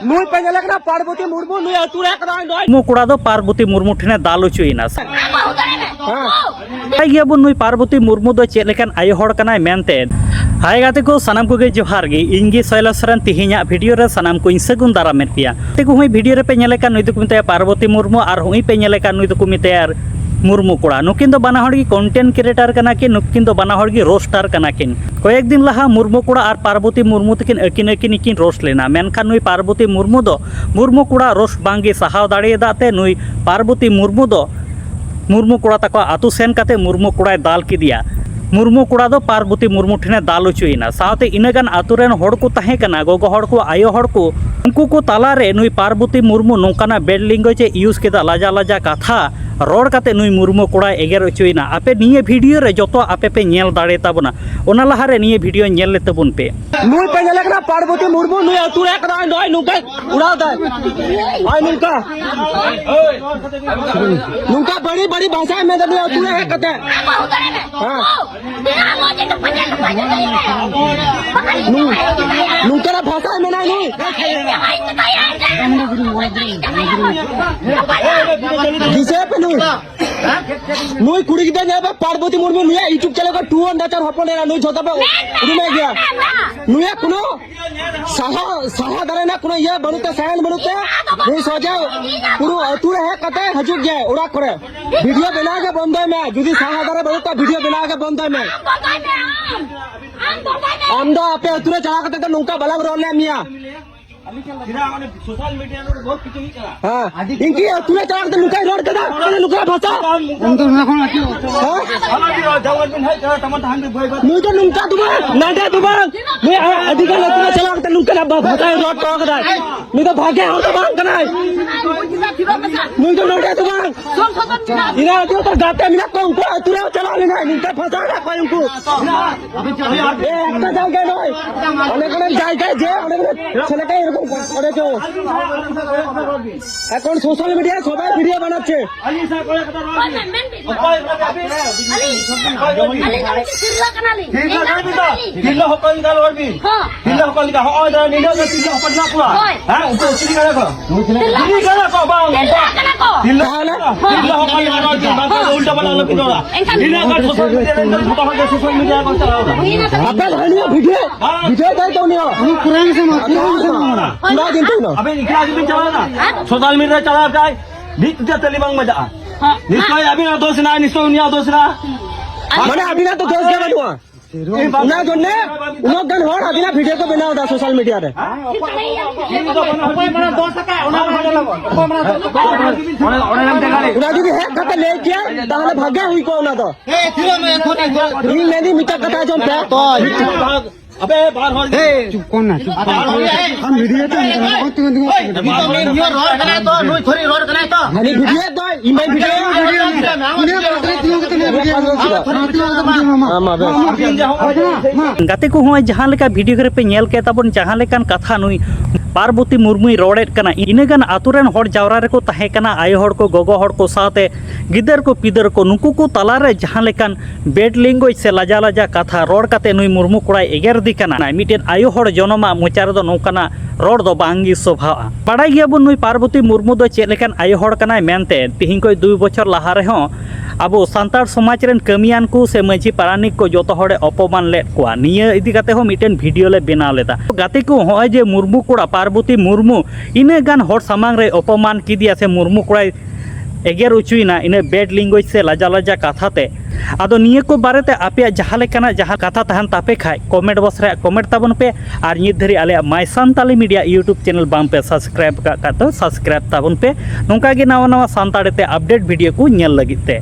नुई पे जलकना पार्वती मुर्मू नुई अतुरे कदा नय मुकुड़ा दो पार्वती मुर्मू ठेने दाल उचुइना हां नुई पार्वती मुर्मू दो चेक लेकन आयो हड़ कनाय मेनते हाय गाते को सनाम को गे जोहार गे इंगी सैलसरन तिहिना वीडियो रे सनाम को सगुन दारामेद पिया ते को हुई वीडियो रे पे नेलेका नुई दो को मिताया पार्वती मुर्मू और हुई पे नेलेका नुई दो को मिताया मुर्मू कोड़ा नुकिन दो बाना हड़ की कंटेंट क्रिएटर कना कि नुकिन दो बाना हड़ की रोस्टार कना किन कयेक दिन लहा मुर्मू कोड़ा और पार्वती मुर्मू तकिन अकिन रोस्ट लेना मेनखान नुई पार्वती मुर्मू दो मुर्मू कोड़ा रोस्ट बांगी सहाव दाड़ेदाते नुई पार्वती मुर्मू दो मुर्मू कोड़ा तको आतु सेन काते मुर्मू कोड़ाय दाल किदिया मुर्मू कोड़ा दो पार्वती मुर्मू ठेने दाल उचुइना साथे इनागान आतुरेन हड़ को ताहे कना गोगो हड़ को आयो हड़ को उनको को तालारे नुई पार्वती मुर्मू नोकाना बेड लैंग्वेज यूज केदा लाजा लाजा कथा रोड काते नुई मुर्मू कोड़ा एगेर उचुइना आपे निये वीडियो रे जतो आपे पे नेल दाड़े ताबना ओना लहारे निये वीडियो नेल ले तबुन पे नुई पे जलकना पार्वती मुर्मू नुई अतुरे कदा नय नुका उड़ा दे आय नुका बड़ी बड़ी भाषा में नुई अतुरे है कते हां नुका भाषा में ना नुई दिसे पे नुई कुड़ी गिदा जाबे पार्वती मुर्मू नुई यूट्यूब चैनल का 2 अंडाचार हपने नुई झोता पे उड़मे गया नुई कोनो साहा दारे ना कोनो ये बनुते सायन बनुते नुई सोजा पुरो अतुरे है कते हजुक जाए उड़ा करे वीडियो बना के बंद है मैं जुदी साहा दारे बनुता वीडियो बना के बंद है मैं आमदा आपे अतुरे चला कते तो नुका बलग रोले मिया सोशल मीडिया रो बहुत किछु ही करा हां इनकी तूने चला के नुका रोड कदा नुका भाषा हम तो ना कोन आती हां हमारी जवान में है तमन हम भय नु तो नुका तुम ना दे तुम मैं अधिकार तूने चला के नुका ना भाषा रोड तो कदा नु तो भागे हो तो बांग कना नु तो नोटे तुम इना तो गाते मिना को तूने चला लेना नुका भाषा ना कोई उनको अभी चल यार ए একটা জায়গা নয় অনেক অনেক জায়গায় যে অনেক ছেলেটাই এখন সোশ্যাল মিডিয়ায় সবাই ভিডিও বানাচ্ছে ভিডিও তাই তো নিও अबे इकरा दिन चला ना सोशल मीडिया चला जाए नित्य तलीबांग मजा निश्चय अभी ना दोष ना निश्चय उनिया दोष ना माने अभी ना तो दोष के बनुआ ना जोने उनो गन होड़ अभी ना वीडियो को बनाओ दा सोशल मीडिया रे कोई बड़ा दोष का उना भागे लगो ओने नाम देखा रे उना যদি হ্যাঁ কথা ले किया তাহলে ভাগে हुई को ना तो ए थियो में खोटे रील में दी मिटा कथा जो पे तो अबे बाहर हो चुप कौन ना चुप हम वीडियो तो वीडियो रोड कना तो नोई थोड़ी रोड कना तो हनी वीडियो तो इमे वीडियो गाते को होय जहां लेका वीडियो करे पे नेल के ताबन जहां लेकान कथा नुई पार्वती मुर्मू रोडेट कना इनेगान आतुरेन हड़ जावरा रे को ताहे कना आयो हड़ को गोगो हड़ को साथे गिदर को पिदर को नुकु को तालारे जहां लेकान बेड लैंग्वेज से लाजा लाजा कथा रोड काते नुई मुर्मू कोड़ा एगेर दी कना मिटेन आयो हड़ जनमा मोचारे दो नौकाना रोड दो बांगी स्वभाव बाड़ाय गिया बुन नुई पार्वती मुर्मू दो चेक लेकान आयो हड़ कना मेनते तिहिं को 2 बछर लहा रे हो अब सान्तार समाज रेन कमियान को से मांझी पारानिक को जो हड़े अपमान लेट कोआ निया इदी काते हो मिटेन वीडियो ले बनाव लेदा गाते को होय जे मुर्मू कोड़ा पार्वती मुर्मू इने गान हड़ सामांग रे अपमान किदिया से मुर्मू कोड़ा एगेर उचुइना इने बेड लैंग्वेज से लाजा लाजा कथाते आदो निये को बारेते आपे जहां लेकाना जहां कथा तहन तापे खाय कमेंट बॉक्स रे कमेंट ताबन पे और नित धरी आले माय सान्ताली मीडिया यूट्यूब चैनल बाम पे सब्सक्राइब का तो सब्सक्राइब ताबन पे नोंका गे नवा नवा सान्ताड़ीते अपडेट वीडियो को नेल लगिते।